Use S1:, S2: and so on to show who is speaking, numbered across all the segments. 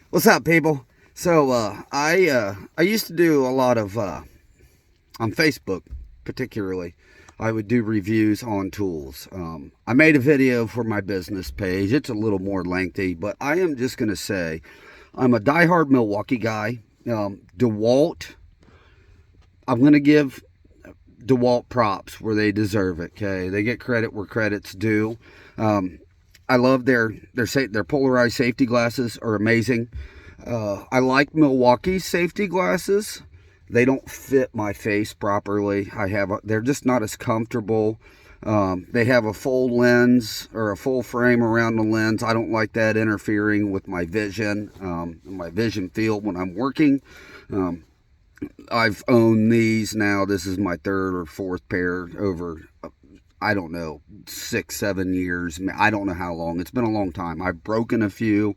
S1: What's up, people? So I used to do a lot of on Facebook, particularly. I would do reviews on tools. I made a video for my business page. It's a little more lengthy, but I am just gonna say I'm a diehard Milwaukee guy. DeWalt. I'm gonna give DeWalt props where they deserve it. Okay, they get credit where credit's due. Um, I love their polarized safety glasses are amazing. I like Milwaukee's safety glasses. They don't fit my face properly. They're just not as comfortable. They have a full lens or a full frame around the lens. I don't like that interfering with my vision field when I'm working. Um, I've owned these now. This is my third or fourth pair over, I don't know, 6, 7 years. I don't know how long. It's been a long time. I've broken a few.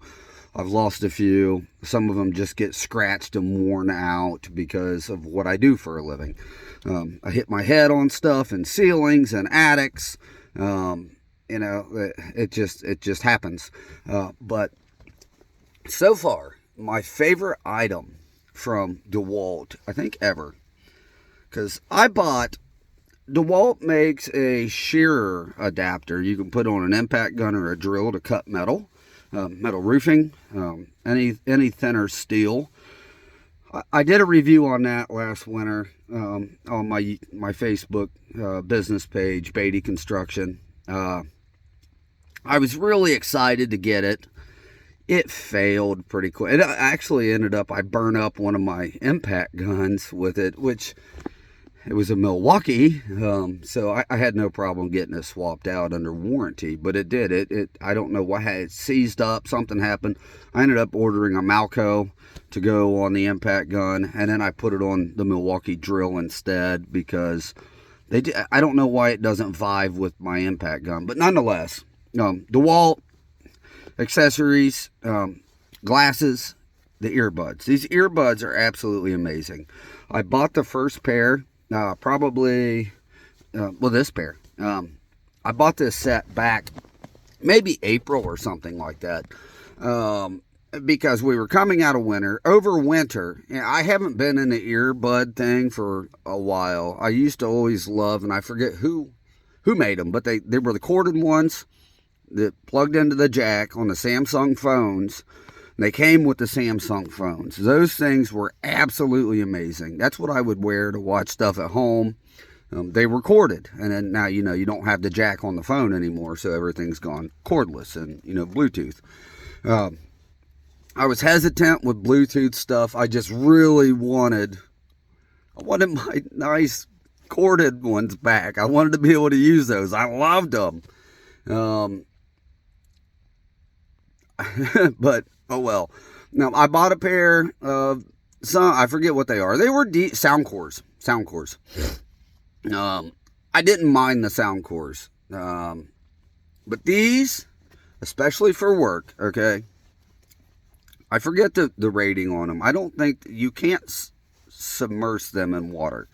S1: I've lost a few. Some of them just get scratched and worn out because of what I do for a living. I hit my head on stuff in ceilings and attics. It just happens. But so far, my favorite item from DeWalt, I think ever, because DeWalt makes a shearer adapter you can put on an impact gun or a drill to cut metal roofing, any thinner steel. I did a review on that last winter on my Facebook business page, Beatty Construction. I was really excited to get it. It failed pretty quick. It actually ended up, I burned up one of my impact guns with it, which it was a Milwaukee, so I had no problem getting it swapped out under warranty, but it did. I don't know why it seized up. Something happened. I ended up ordering a Malco to go on the impact gun, and then I put it on the Milwaukee drill instead because I don't know why it doesn't vibe with my impact gun, but nonetheless, DeWalt accessories, glasses, the earbuds. These earbuds are absolutely amazing. I bought the first pair. This pair. I bought this set back maybe April or something like that, because we were coming out of winter. Over winter, I haven't been in the earbud thing for a while. I used to always love, and I forget who made them, but they were the corded ones that plugged into the jack on the Samsung phones. They came with the Samsung phones. Those things were absolutely amazing. That's what I would wear to watch stuff at home. They were corded. And then now, you don't have the jack on the phone anymore, so everything's gone cordless and, Bluetooth. I was hesitant with Bluetooth stuff. I just really wanted my nice corded ones back. I wanted to be able to use those. I loved them. But oh well. Now I bought a pair of I forget what they are. They were sound cores. I didn't mind the sound cores. But these, especially for work, okay. I forget the rating on them. I don't think you can't submerge them in water.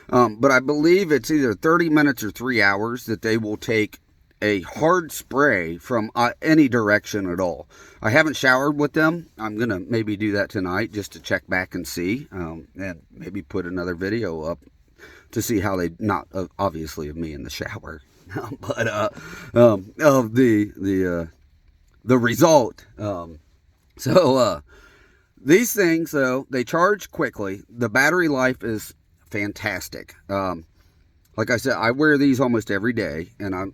S1: But I believe it's either 30 minutes or 3 hours that they will take a hard spray from any direction at all. I haven't showered with them. I'm going to maybe do that tonight just to check back and see, and maybe put another video up to see how they, not obviously of me in the shower, but of the result. These things, though, they charge quickly. The battery life is fantastic. Like I said, I wear these almost every day, and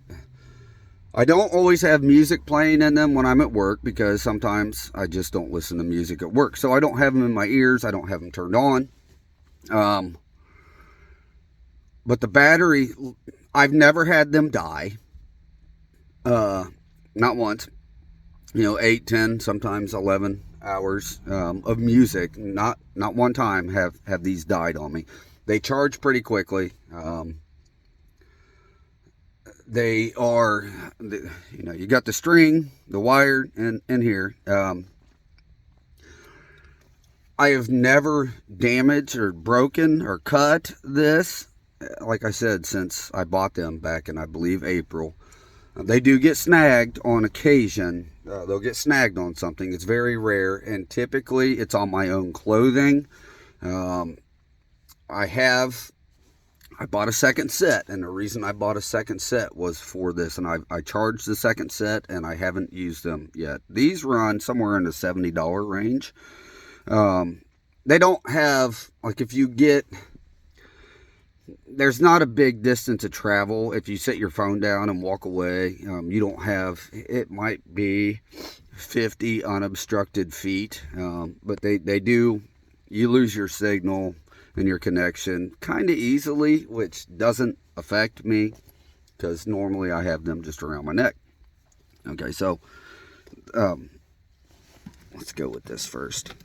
S1: I don't always have music playing in them when I'm at work because sometimes I just don't listen to music at work. So I don't have them in my ears. I don't have them turned on. But the battery, I've never had them die. Not once. 8, 10, sometimes 11 hours of music. Not one time have these died on me. They charge pretty quickly. They are, you got the string, the wire in here. I have never damaged or broken or cut this, like I said, since I bought them back in, I believe, April. They do get snagged on occasion. They'll get snagged on something. It's very rare, and typically it's on my own clothing. I bought a second set, and the reason I bought a second set was for this, and I charged the second set, and I haven't used them yet. These run somewhere in the $70 range. They don't have, like, if you get, there's not a big distance to travel. If you set your phone down and walk away, you don't have, it might be 50 unobstructed feet, but they do, you lose your signal and your connection kind of easily, which doesn't affect me because normally I have them just around my neck. Okay, so let's go with this first.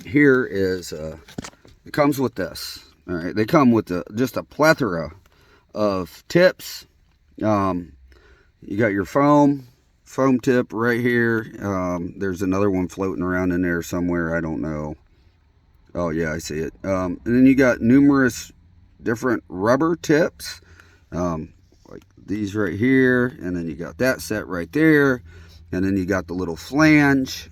S1: Here is, it comes with this. All right, they come with just a plethora of tips. You got your foam tip right here. There's another one floating around in there somewhere. I don't know. Oh yeah, I see it. And then you got numerous different rubber tips, like these right here, and then you got that set right there, and then you got the little flange.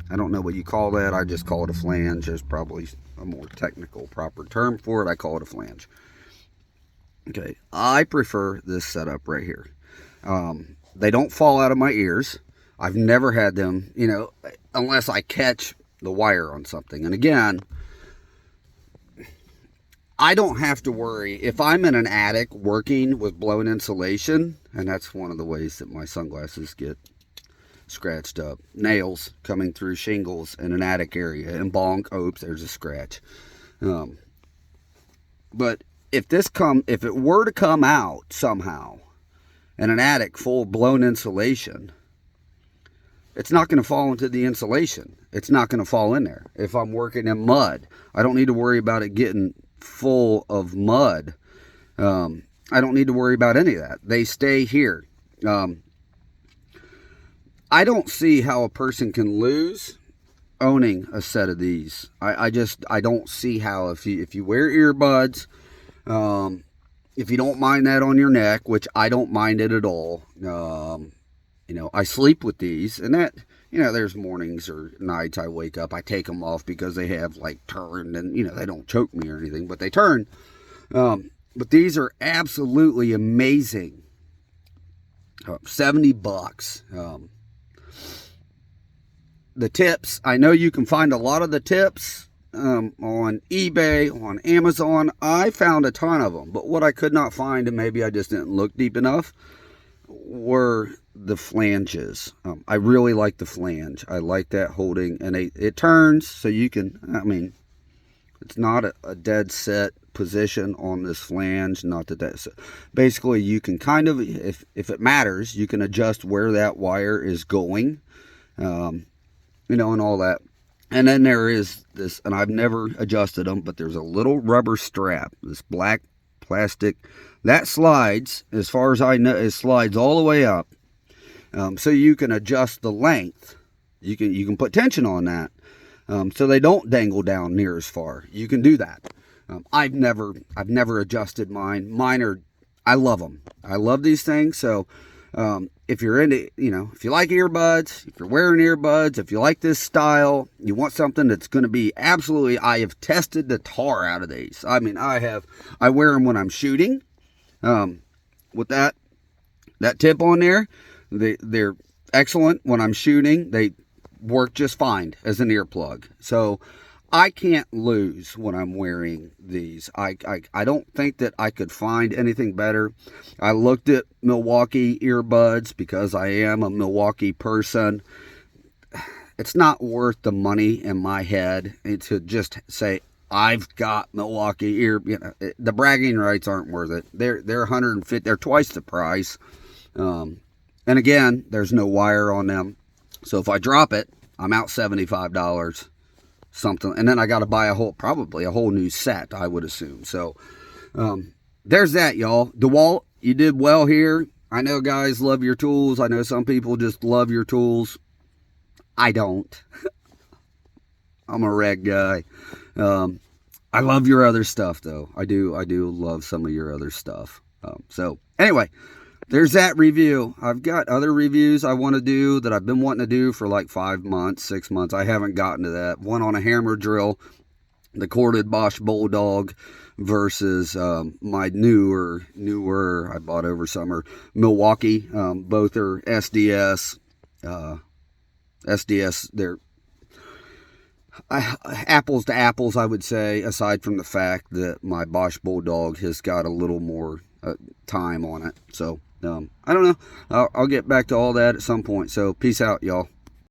S1: I don't know what you call that. I just call it a flange. There's probably a more technical, proper term for it. I call it a flange. Okay, I prefer this setup right here. They don't fall out of my ears. I've never had them, unless I catch the wire on something. And again, I don't have to worry if I'm in an attic working with blown insulation, and that's one of the ways that my sunglasses get scratched up. Nails coming through shingles in an attic area, and bonk, oops, there's a scratch. But if it were to come out somehow in an attic full of blown insulation, it's not going to fall into the insulation. It's not going to fall in there. If I'm working in mud, I don't need to worry about it getting full of mud. I don't need to worry about any of that. They stay here. I don't see how a person can lose owning a set of these. I don't see how. If you wear earbuds, if you don't mind that on your neck, which I don't mind it at all. I sleep with these, and that, there's mornings or nights I wake up, I take them off because they have like turned, and they don't choke me or anything, but they turn. But these are absolutely amazing. $70. The tips, I know you can find a lot of the tips on eBay, on Amazon. I found a ton of them, but what I could not find, and maybe I just didn't look deep enough, were the flanges. I really like the flange. I like that holding, and it turns, so you can, it's not a dead set position on this flange. Not that basically you can kind of, if it matters, you can adjust where that wire is going, and all that. And then there is this, and I've never adjusted them, but there's a little rubber strap, this black plastic that slides, as far as I know, it slides all the way up, so you can adjust the length. You can put tension on that, so they don't dangle down near as far. You can do that. I've never adjusted mine. I love them. I love these things. So if you're into, if you like earbuds, if you're wearing earbuds, if you like this style, you want something that's going to be absolutely, I have tested the tar out of these. I wear them when I'm shooting. With that tip on there, they're excellent when I'm shooting. They work just fine as an earplug. So I can't lose when I'm wearing these. I don't think that I could find anything better. I looked at Milwaukee earbuds because I am a Milwaukee person. It's not worth the money in my head to just say, I've got Milwaukee ear. The bragging rights aren't worth it. They're 150. They're twice the price. And again, there's no wire on them. So if I drop it, I'm out $75. Something, and then I got to buy probably a whole new set, I would assume. So there's that, y'all. DeWalt, you did well here. I know guys love your tools. I know some people just love your tools. I don't. I'm a reg guy. I love your other stuff, though. I do love some of your other stuff. So anyway, there's that review. I've got other reviews I want to do that I've been wanting to do for like 5 months, 6 months. I haven't gotten to that. One on a hammer drill, the corded Bosch Bulldog versus my newer I bought over summer Milwaukee. Both are SDS. SDS, they're apples to apples, I would say, aside from the fact that my Bosch Bulldog has got a little more time on it. So I don't know. I'll get back to all that at some point. So peace out, y'all.